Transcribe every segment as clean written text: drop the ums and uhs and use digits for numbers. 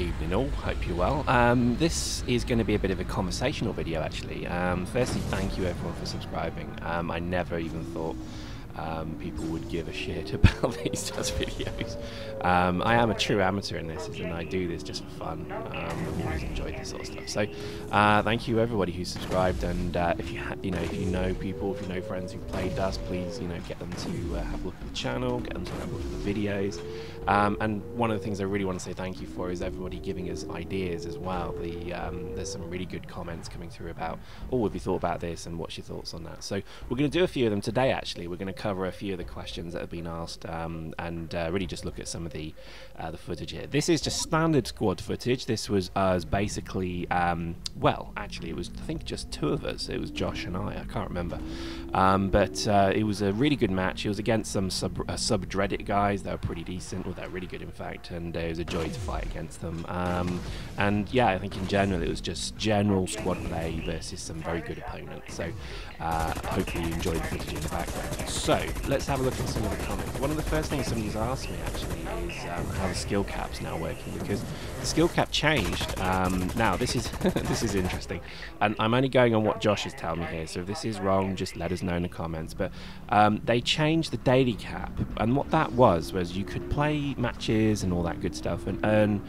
evening all, hope you're well. This is going to be a bit of a conversational video actually. Firstly, thank you everyone for subscribing. I never even thought people would give a shit about these types of videos. I am a true amateur in this, and I do this just for fun. I've always enjoyed this sort of stuff. So thank you everybody who subscribed, and if you if you know people, if you know friends who've played Dust, please get them to have a look at the channel, get them to have a look at the videos. And one of the things I really want to say thank you for is everybody giving us ideas as well. There's some really good comments coming through about, oh, have you thought about this and what's your thoughts on that? So we're going to do a few of them today actually. We're going to cover a few of the questions that have been asked and really just look at some of the footage here. This is just standard squad footage. This was us basically, well, actually it was I think just two of us. It was Josh and I can't remember. But it was a really good match. It was against some sub-dreaded guys. They were pretty decent. Well, they're really good in fact, and it was a joy to fight against them. And yeah, I think in general it was just general squad play versus some very good opponents. So hopefully you enjoyed the footage in the background. So let's have a look at some of the comments. One of the first things somebody's asked me actually is how the skill cap's now working, because the skill cap changed. Now this is this is interesting, and I'm only going on what Josh has told me here, so if this is wrong just let us know in the comments. But they changed the daily cap, and what that was you could play matches and all that good stuff and earn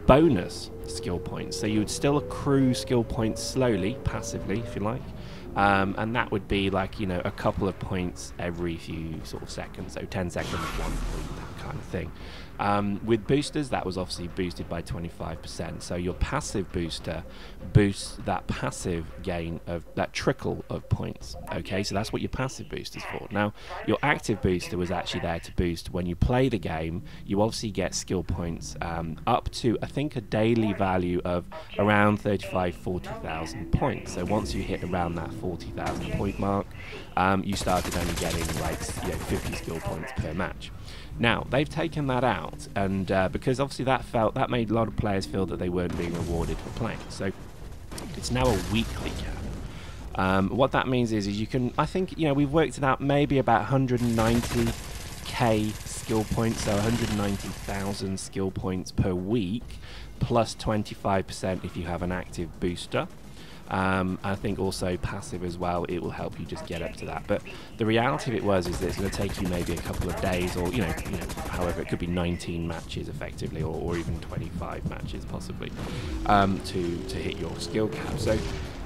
bonus skill points. So you would still accrue skill points slowly, passively if you like, and that would be like a couple of points every few sort of seconds, so 10 seconds 1 point, that kind of thing. With boosters that was obviously boosted by 25%, so your passive booster boosts that passive gain of that trickle of points. Okay, so that's what your passive booster's for. Now your active booster was actually there to boost when you play the game. You obviously get skill points up to I think a daily value of around 40,000 points. So once you hit around that 40,000 point mark, you started only getting like 50 skill points per match. Now they've taken that out, and because obviously that made a lot of players feel that they weren't being rewarded for playing. So it's now a weekly cap. What that means is you can, I think we've worked it out, maybe about 190k skill points, so 190,000 skill points per week, plus 25% if you have an active booster. I think also passive as well, it will help you just get up to that. But the reality of it is that it's going to take you maybe a couple of days, or however, it could be 19 matches effectively, or even 25 matches possibly, to hit your skill cap. So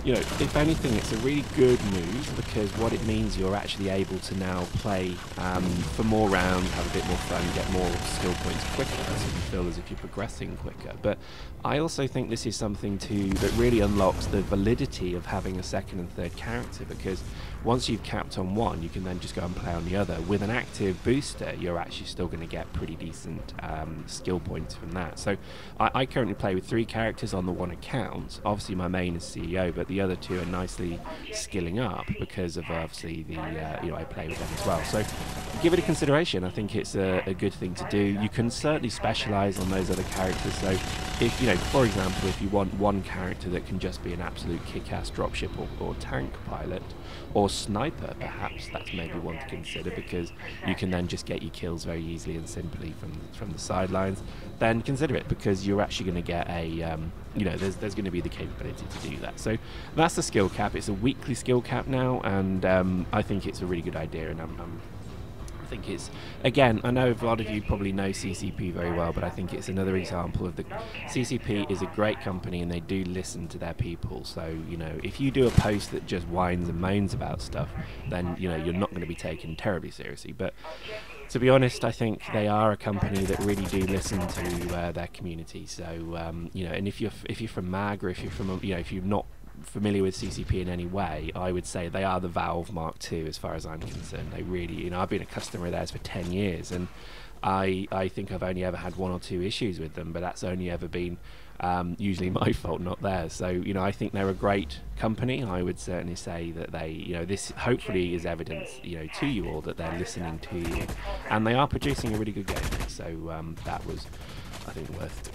if anything, it's a really good move, because what it means, you're actually able to now play for more rounds, have a bit more fun, get more skill points quicker, so you feel as if you're progressing quicker. But I also think this is something that really unlocks the validity of having a second and third character, because once you've capped on one, you can then just go and play on the other. With an active booster, you're actually still going to get pretty decent skill points from that. So I currently play with 3 characters on the one account. Obviously my main is CEO, but the other 2 are nicely skilling up because of obviously the I play with them as well. So give it a consideration. I think it's a good thing to do. You can certainly specialize on those other characters. So if for example, if you want one character that can just be an absolute kick-ass dropship or tank pilot or sniper, perhaps that's maybe one to consider, because you can then just get your kills very easily and simply from the sidelines, then consider it, because you're actually going to get a there's going to be the capability to do that. So that's the skill cap. It's a weekly skill cap now, and I think it's a really good idea, and I think it's, again, I know a lot of you probably know CCP very well, but I think it's another example of the CCP is a great company, and they do listen to their people. So if you do a post that just whines and moans about stuff, then you're not going to be taken terribly seriously. But to be honest, I think they are a company that really do listen to their community. So and if you're from MAG, or if you're from if you're not familiar with CCP in any way, I would say they are the Valve Mark II as far as I'm concerned. They really, I've been a customer of theirs for 10 years, and I think I've only ever had 1 or 2 issues with them, but that's only ever been usually my fault, not theirs. So I think they're a great company. I would certainly say that they, this hopefully is evidence, to you all, that they're listening to you, and they are producing a really good game. So that was, I think,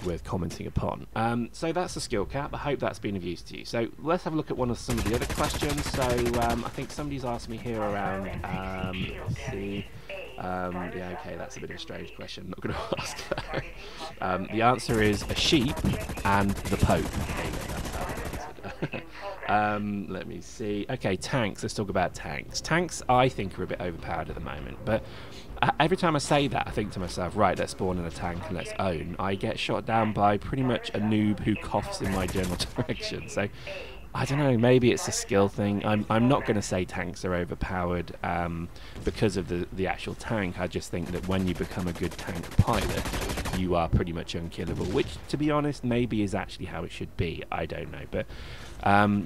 worth commenting upon. So that's the skill cap. I hope that's been of use to you. So let's have a look at some of the other questions. So I think somebody's asked me here around let's see, Yeah, okay, that's a bit of a strange question. I'm not going to ask that. The answer is a sheep and the Pope. There you go, that's how I answered. Let me see. Okay, tanks. Let's talk about tanks. Tanks, I think, are a bit overpowered at the moment, but every time I say that, I think to myself, right, let's spawn in a tank and let's own. I get shot down by pretty much a noob who coughs in my general direction. So I don't know, maybe it's a skill thing. I'm not going to say tanks are overpowered because of the actual tank. I just think that when you become a good tank pilot, you are pretty much unkillable, which, to be honest, maybe is actually how it should be. I don't know. But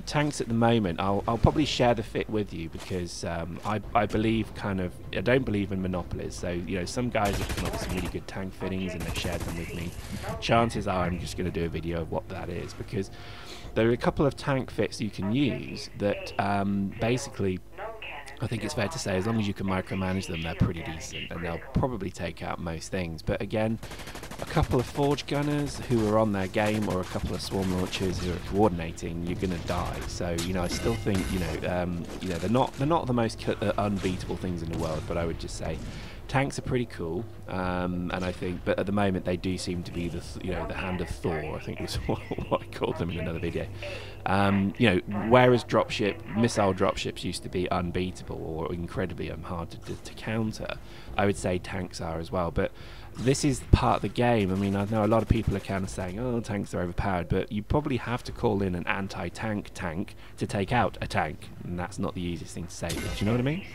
tanks at the moment, I'll probably share the fit with you because I believe I don't believe in monopolies. So, you know, some guys have come up with some really good tank fittings and they've shared them with me. Chances are I'm just going to do a video of what that is, because there are a couple of tank fits you can use that basically, I think it's fair to say, as long as you can micromanage them, they're pretty decent and they'll probably take out most things. But again, a couple of forge gunners who are on their game, or a couple of swarm launchers who are coordinating, you're going to die. So, you know, I still think, they're not the most unbeatable things in the world, but I would just say tanks are pretty cool, and I think, but at the moment they do seem to be the hand of Thor, I think was what I called them in another video. Whereas missile dropships used to be unbeatable or incredibly hard to counter, I would say tanks are as well. But this is part of the game. I mean, I know a lot of people are kind of saying, oh, tanks are overpowered, but you probably have to call in an anti-tank tank to take out a tank, and that's not the easiest thing to say. But do you know what I mean?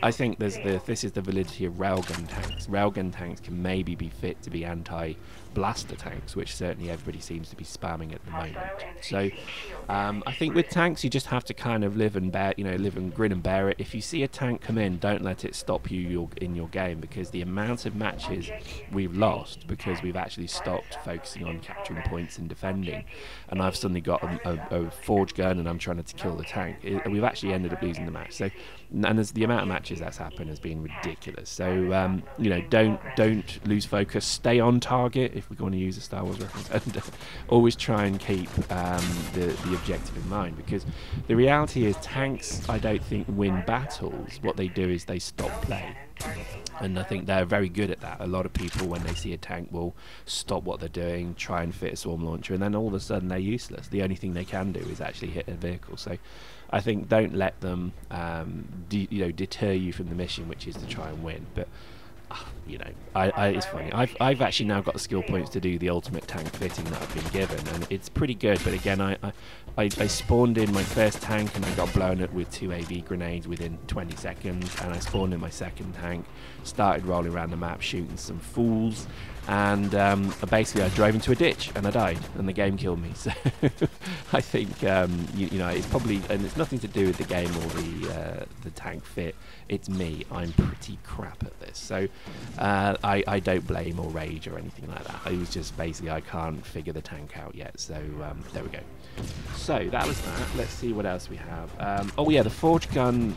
I think this is the validity of railgun tanks. Railgun tanks can maybe be fit to be anti-blaster tanks, which certainly everybody seems to be spamming at the moment. So I think with tanks, you just have to kind of live and grin and bear it. If you see a tank come in, don't let it stop you in your game, because the amount of matches we've lost because we've actually stopped focusing on capturing points and defending, and I've suddenly got a forge gun and I'm trying to kill the tank, we've actually ended up losing the match. So, and the amount of matches that's happened has been ridiculous. So don't lose focus, stay on target, if we're going to use a Star Wars reference, and always try and keep the objective in mind, because the reality is tanks, I don't think, win battles. What they do is they stop play, and I think they're very good at that. A lot of people, when they see a tank, will stop what they're doing, try and fit a swarm launcher, and then all of a sudden they're useless. The only thing they can do is actually hit a vehicle. So I think don't let them deter you from the mission, which is to try and win. But it's funny. I've actually now got the skill points to do the ultimate tank fitting that I've been given, and it's pretty good. But again, I spawned in my first tank and I got blown up with 2 AV grenades within 20 seconds, and I spawned in my second tank, started rolling around the map shooting some fools, and basically I drove into a ditch and I died and the game killed me. So I think it's probably, and it's nothing to do with the game or the tank fit, it's me. I'm pretty crap at this, so I don't blame or rage or anything like that. It was just basically I can't figure the tank out yet. So there we go. So that was that. Let's see what else we have. Oh yeah, the forge gun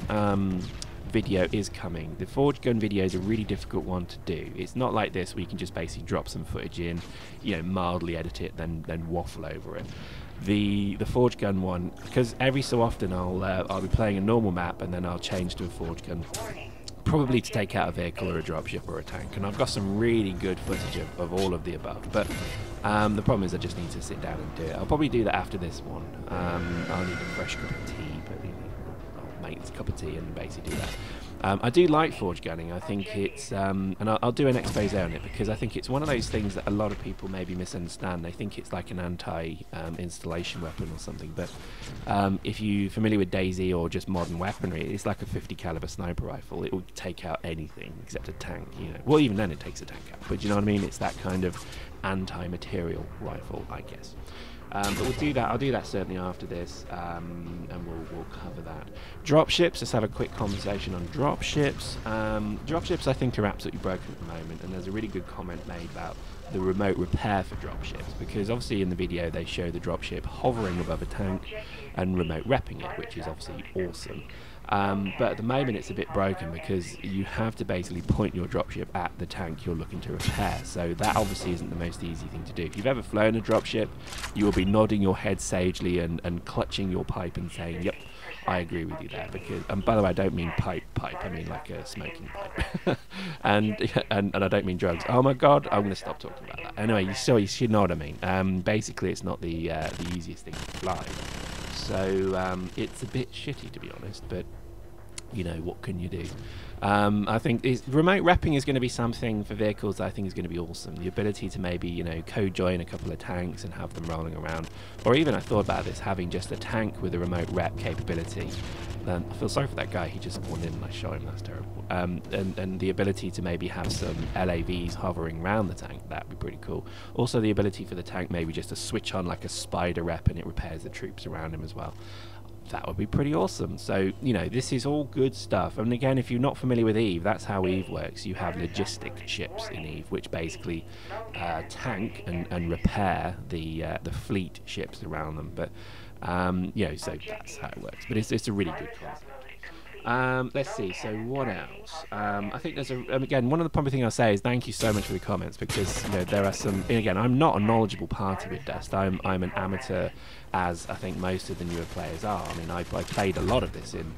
video is coming. The forge gun video is a really difficult one to do. It's not like this where you can just basically drop some footage in, mildly edit it, then waffle over it. The forge gun one, because every so often I'll be playing a normal map and then I'll change to a forge gun, probably to take out a vehicle or a dropship or a tank, and I've got some really good footage of all of the above, but the problem is I just need to sit down and do it. I'll probably do that after this one. I'll need a fresh cup of tea, but I'll make this cup of tea and basically do that. I do like forge gunning. I think it's, and I'll do an expose on it, because I think it's one of those things that a lot of people maybe misunderstand. They think it's like an anti-installation weapon or something, but if you're familiar with DayZ or just modern weaponry, it's like a 50 caliber sniper rifle. It will take out anything except a tank, Well, even then it takes a tank out, but you know what I mean? It's that kind of anti-material rifle, I guess. But we'll do that. I'll do that certainly after this, and we'll cover that. Dropships. Let's have a quick conversation on dropships. Dropships, I think, are absolutely broken at the moment, and there's a really good comment made about the remote repair for dropships, because obviously in the video they show the dropship hovering above a tank and remote repping it, which is obviously awesome. But at the moment it's a bit broken, because you have to basically point your dropship at the tank you're looking to repair, so that obviously isn't the most easy thing to do. If you've ever flown a dropship, you will be nodding your head sagely and clutching your pipe and saying, yep, I agree with you there, because, and by the way, I don't mean pipe, I mean like a smoking pipe, and I don't mean drugs. Oh my God, I'm going to stop talking about that. Anyway, you should know what I mean. Basically, it's not the easiest thing to fly, so it's a bit shitty, to be honest, but you know, what can you do? I think remote repping is going to be something for vehicles that I think is going to be awesome. The ability to maybe, you know, co-join a couple of tanks and have them rolling around. Or even, I thought about this, having just a tank with a remote rep capability. I feel sorry for that guy, he just spawned in and I shot him, that's terrible. And the ability to maybe have some LAVs hovering around the tank, that would be pretty cool. Also the ability for the tank maybe just to switch on like a spider rep and it repairs the troops around him as well. That would be pretty awesome. So, you know, this is all good stuff. And again, if you're not familiar with EVE, that's how EVE works. You have logistic ships in EVE, which basically tank and repair the fleet ships around them. But, you know, so that's how it works. But it's a really good concept. Let's see, so what else? I think there's again, one of the probably thing I'll say is thank you so much for the comments, because you know, there are some, and again, I'm not a knowledgeable party with Dust. I'm an amateur, as I think most of the newer players are. I mean, I played a lot of this in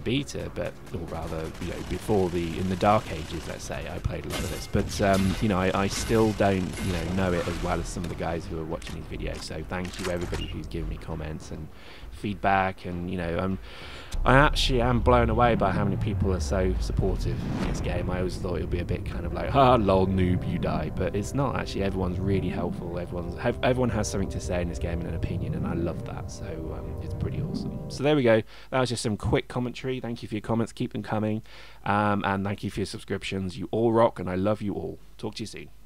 beta, but, or rather, you know, before in the dark ages, let's say, I played a lot of this, but you know, I still don't, you know it as well as some of the guys who are watching these videos. So thank you everybody who's given me comments and feedback, and you know, I actually am blown away by how many people are so supportive in this game. I always thought it would be a bit kind of like, lol, noob, you die, but it's not. Actually, everyone's really helpful. Everyone has something to say in this game and an opinion, and I love that. So it's pretty awesome. So there we go. That was just some quick commentary. Thank you for your comments. Keep them coming, and thank you for your subscriptions. You all rock, and I love you all. Talk to you soon.